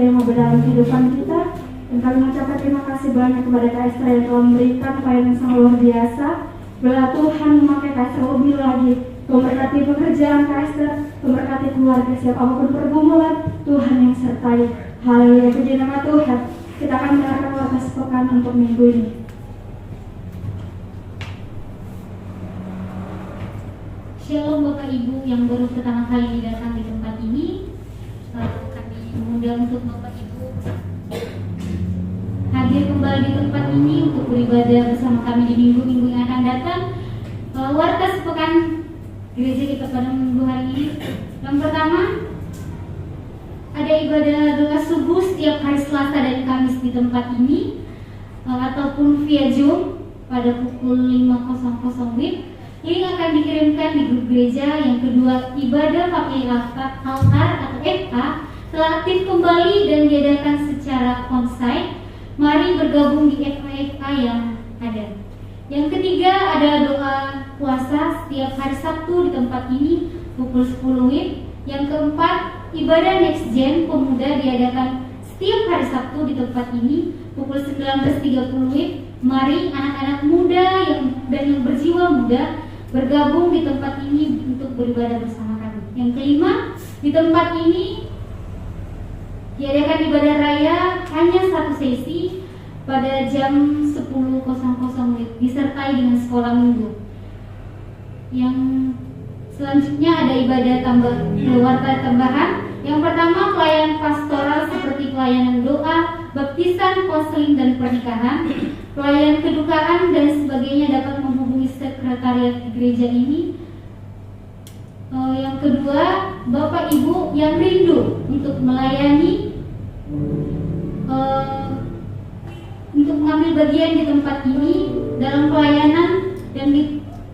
yang mau dalam kehidupan kita. Dan kami mengucapkan terima kasih banyak kepada Kak Esther yang telah memberikan pelayanan yang sangat luar biasa. Bila Tuhan memakai Kak Esther lebih lagi, memberkati pekerjaan Kak Esther, memberkati keluarga, siap apapun pergumulan, Tuhan yang sertai. Haleluya, puji nama Tuhan. Kita akan mendengarkan warta sepekan untuk minggu ini. Shalom Bapak Ibu yang baru pertama kali datang di tempat ini. Kami mengundang untuk Bapak Ibu hadir kembali di tempat ini untuk beribadah bersama kami di minggu-minggu yang akan datang. Warta sepekan gereja kita pada minggu hari ini. Yang pertama, ada ibadah doa subuh setiap hari Selasa dan Kamis di tempat ini, ataupun via Zoom pada pukul 5.00 WIB. Link akan dikirimkan di grup gereja. Yang kedua, ibadah pakai altar atau FK telah aktif kembali dan diadakan secara onsite. Mari bergabung di FK yang ada. Yang ketiga, ada doa puasa setiap hari Sabtu di tempat ini pukul 10 WIB. Yang keempat, ibadah Next Gen Pemuda diadakan setiap hari Sabtu di tempat ini pukul 19.30 WIB. Mari anak-anak muda dan yang berjiwa muda bergabung di tempat ini untuk beribadah bersama kami. Yang kelima, di tempat ini diadakan ibadah raya hanya satu sesi pada jam 10.00 WIB disertai dengan sekolah minggu. Yang selanjutnya ada ibadah warta tambahan. Yang pertama, pelayanan pastoral seperti pelayanan doa, baptisan, konseling dan pernikahan, pelayanan kedukaan dan sebagainya dapat menghubungi sekretariat gereja ini. Yang kedua, Bapak Ibu yang rindu untuk melayani, untuk mengambil bagian di tempat ini dalam pelayanan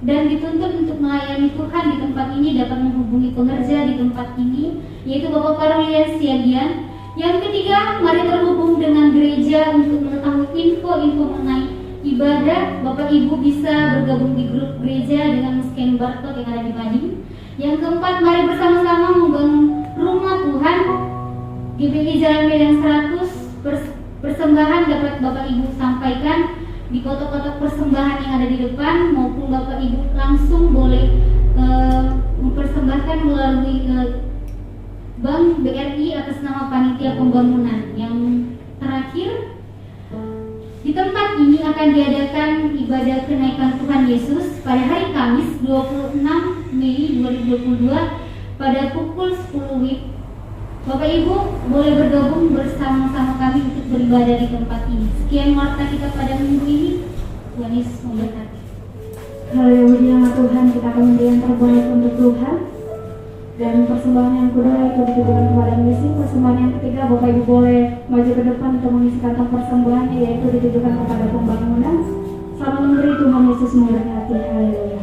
dan dituntut untuk melayani Tuhan di tempat ini dapat menghubungi pengerja di tempat ini, yaitu Bapak Parlian Siagian. Yang ketiga, mari terhubung dengan gereja untuk mengetahui info-info mengenai ibadah. Bapak Ibu bisa bergabung di grup gereja dengan scan barcode yang ada di mading. Yang keempat, mari bersama-sama membangun rumah Tuhan. GPI Jalan Medan 100 persembahan dapat Bapak Ibu sampaikan di kotak-kotak persembahan yang ada di depan, maupun Bapak Ibu langsung boleh mempersembahkan melalui Bank BRI atas nama Panitia Pembangunan. Yang terakhir, di tempat ini akan diadakan ibadah kenaikan Tuhan Yesus pada hari Kamis 26 Mei 2022 pada pukul 10 WIB. Bapak Ibu boleh bergabung bersama-sama kami untuk beribadah di tempat ini. Sekian warta kita pada minggu ini. Tuhan Yesus memberkati. Haleluya, Tuhan, kita akan memberi yang terbaik untuk Tuhan. Dan persembahan yang kedua itu ditujukan kepada misi. Persembahan yang ketiga, Bapak Ibu boleh maju ke depan untuk mengisi kantong persembahan, yaitu ditujukan kepada pembangunan. Selamat memberi, Tuhan Yesus memberkati. Haleluya.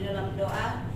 di dalam doa.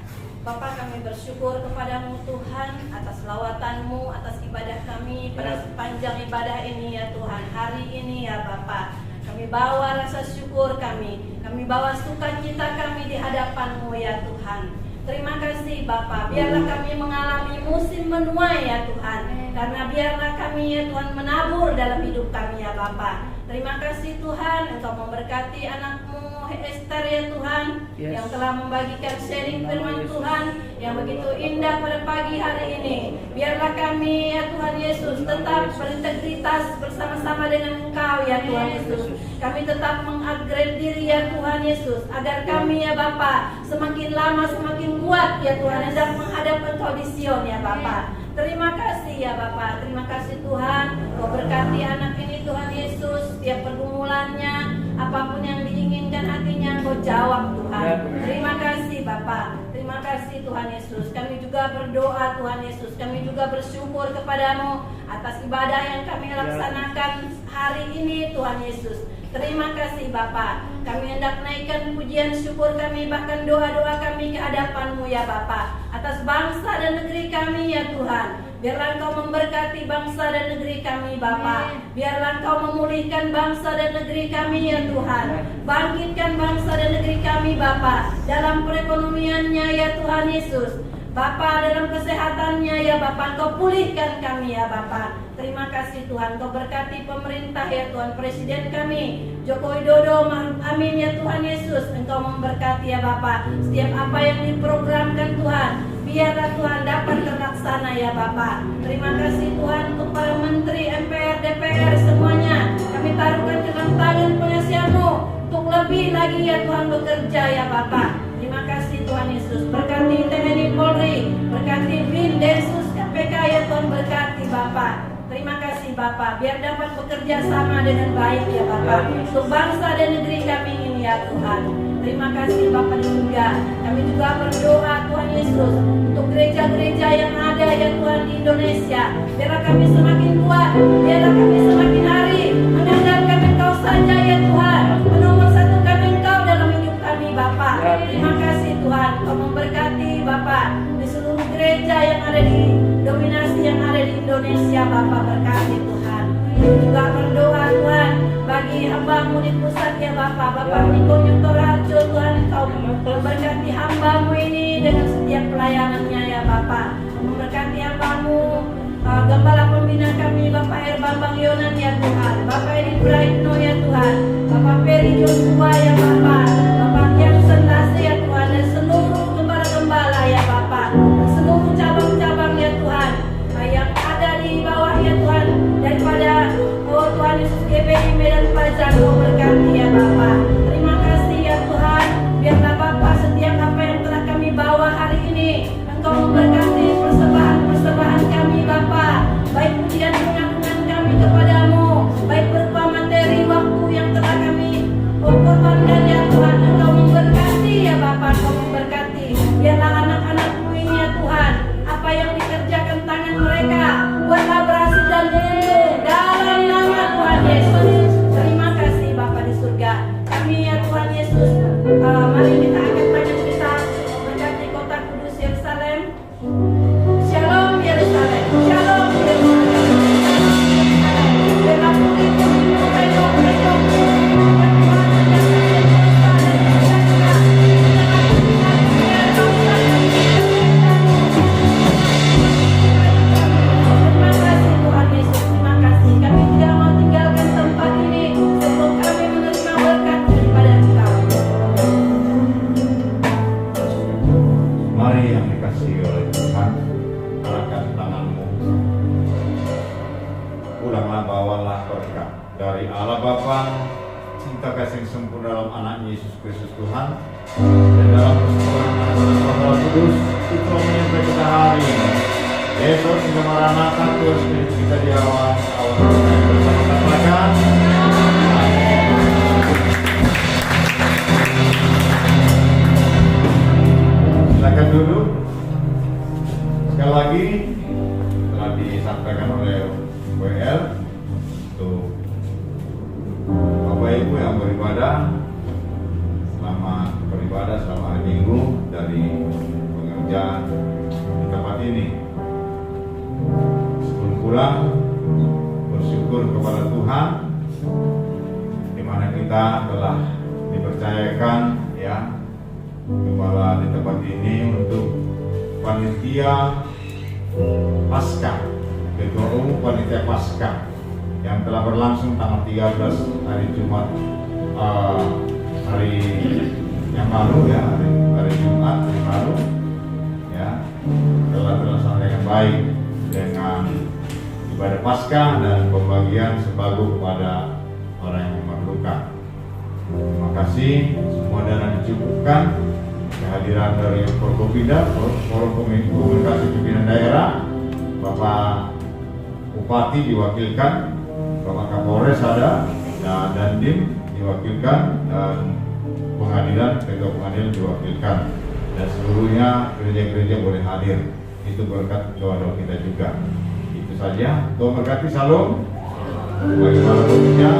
Bapa, kami bersyukur kepadamu Tuhan atas lawatanmu, atas ibadah kami pada sepanjang ibadah ini ya Tuhan. Hari ini ya Bapa, kami bawa rasa syukur kami bawa sukacita kami di hadapanmu ya Tuhan. Terima kasih Bapa, biarlah kami mengalami musim menuai ya Tuhan, karena biarlah kami ya Tuhan menabur dalam hidup kami ya Bapa. Terima kasih Tuhan, Engkau memberkati anakmu Esther ya Tuhan, yang telah membagikan sharing firman Tuhan yang begitu indah pada pagi hari ini. Biarlah kami ya Tuhan Yesus tetap berintegritas bersama-sama dengan Engkau ya Tuhan Yesus. Kami tetap mengupgrade diri ya Tuhan Yesus, agar kami ya Bapa semakin lama semakin kuat ya Tuhan hendak menghadap Engkau di Sion ya Bapa. Terima kasih ya Bapa, terima kasih Tuhan. Kau berkati anak ini Tuhan Yesus, setiap pergumulannya, apapun yang diinginkan hatinya Kau jawab Tuhan. Terima kasih Bapa, terima kasih Tuhan Yesus. Kami juga berdoa Tuhan Yesus, kami juga bersyukur kepadamu atas ibadah yang kami laksanakan hari ini Tuhan Yesus. Terima kasih Bapa, kami hendak naikkan pujian syukur kami, bahkan doa-doa kami ke hadapan-Mu ya Bapa, atas bangsa dan negeri kami ya Tuhan. Biarlah Engkau memberkati bangsa dan negeri kami Bapa. Biarlah Engkau memulihkan bangsa dan negeri kami ya Tuhan. Bangkitkan bangsa dan negeri kami Bapa, dalam perekonomiannya ya Tuhan Yesus. Bapa, dalam kesehatannya ya Bapa, Engkau pulihkan kami ya Bapa. Terima kasih Tuhan, Kau berkati pemerintah ya Tuhan, Presiden kami Joko Widodo, amin ya Tuhan Yesus. Engkau memberkati ya Bapa, setiap apa yang diprogramkan Tuhan, biarlah Tuhan dapat terlaksana ya Bapa. Terima kasih Tuhan untuk para menteri, MPR, DPR semuanya. Kami taruhkan ke dalam tangan pengasihan-Mu untuk lebih lagi ya Tuhan bekerja ya Bapa. Terima kasih Tuhan Yesus, berkati TNI Polri, berkati BIN, Densus, KPK ya Tuhan, berkati Bapa. Terima kasih Bapa, biar dapat bekerja sama dengan baik ya Bapa, untuk bangsa dan negeri kami ini ya Tuhan. Terima kasih Bapa di surga. Kami juga berdoa Tuhan Yesus untuk gereja-gereja yang ada ya Tuhan di Indonesia. Biarlah kami semakin kuat, biarlah kami semakin hari mengandalkan Engkau saja ya Tuhan. Menomor satukan Engkau dalam hidup kami Bapa. Terima kasih Tuhan, Kau memberkati Bapa di seluruh gereja yang ada di dominasi yang ada di Indonesia Bapa, berkati Tuhan. Juga berdoa Tuhan bagi hamba-Mu di pusat ya Bapa, Bapak Niko Nyutor Harjo Tuhan, Kau memberkati hamba-Mu ini dengan setiap pelayanannya ya Bapa. Memberkati hamba-Mu Gembala pembina kami Bapak Bambang Yonan ya Tuhan, Bapak Edi Praitno ya Tuhan, Bapak Peri Joshua ya Bapak, Bapak Kian Sendase ya Tuhan, dan seluruh gembala-gembala ya Bapak, seluruh cabang-cabang ya Tuhan yang ada di bawah ya Tuhan, daripada Tuhan Yesus GBI Medan Pelajar, Kau berkati ya Bapak. Terima kasih ya Tuhan, biarlah Bapak setiap apa yang telah kami bawa hari ini Engkau memberkati persembahan kami Bapak, baik pujian pengagungan kami kepadamu, baik berupa materi waktu yang telah kami korbankan ya Tuhan. Engkau memberkati ya Bapak, Engkau memberkati. Biarlah anak-anak-Mu ini ya Tuhan, apa yang dikerjakan tangan mereka, buatlah berhasil dan beruntung dalam nama Tuhan Yesus. Terima kasih Bapa di surga. Kami ya Tuhan Yesus, mari kita angkat tangan kita memberkati kota kudus Yerusalem. Shalom Yerusalem, Shalom Yerusalem. Dalam dari Allah Bapa, cinta kasih yang sempurna dalam anaknya Yesus Kristus Tuhan, dan dalam persekutuan anak dan Roh Kudus, itu menyertai kita hari ini. Besok hingga Maranatha, Tuhan Spirit kita di awal bersama katakan. Silakan duduk. Sekali lagi telah disampaikan oleh WL untuk Bapak Ibu yang beribadah, selamat beribadah selama hari Minggu. dari pengerjaan di tempat ini. Sebelum pulang, bersyukur kepada Tuhan di mana kita telah dipercayakan ya kepala di tempat ini untuk panitia Paskah, ketua umum panitia Paskah yang telah berlangsung tanggal 13 hari Jumat, hari yang lalu ya, hari Jumat yang lalu ya, telah berlangsung dengan baik dengan ibadah Paskah dan pembagian sembako kepada orang yang memerlukan. Terima kasih, semua dana dicukupkan. Kehadiran dari Forkopimda, Forum Komunikasi Pimpinan Daerah, Bapak Bupati diwakilkan, Bapak Kapolres ada, dan Dandim diwakilkan, dan pengadilan, ketua pengadilan diwakilkan, dan seluruhnya gereja-gereja boleh hadir. Itu berkat doa-doa kita juga. Itu saja. Tuhan berkati, salam. Bagi para pekerja,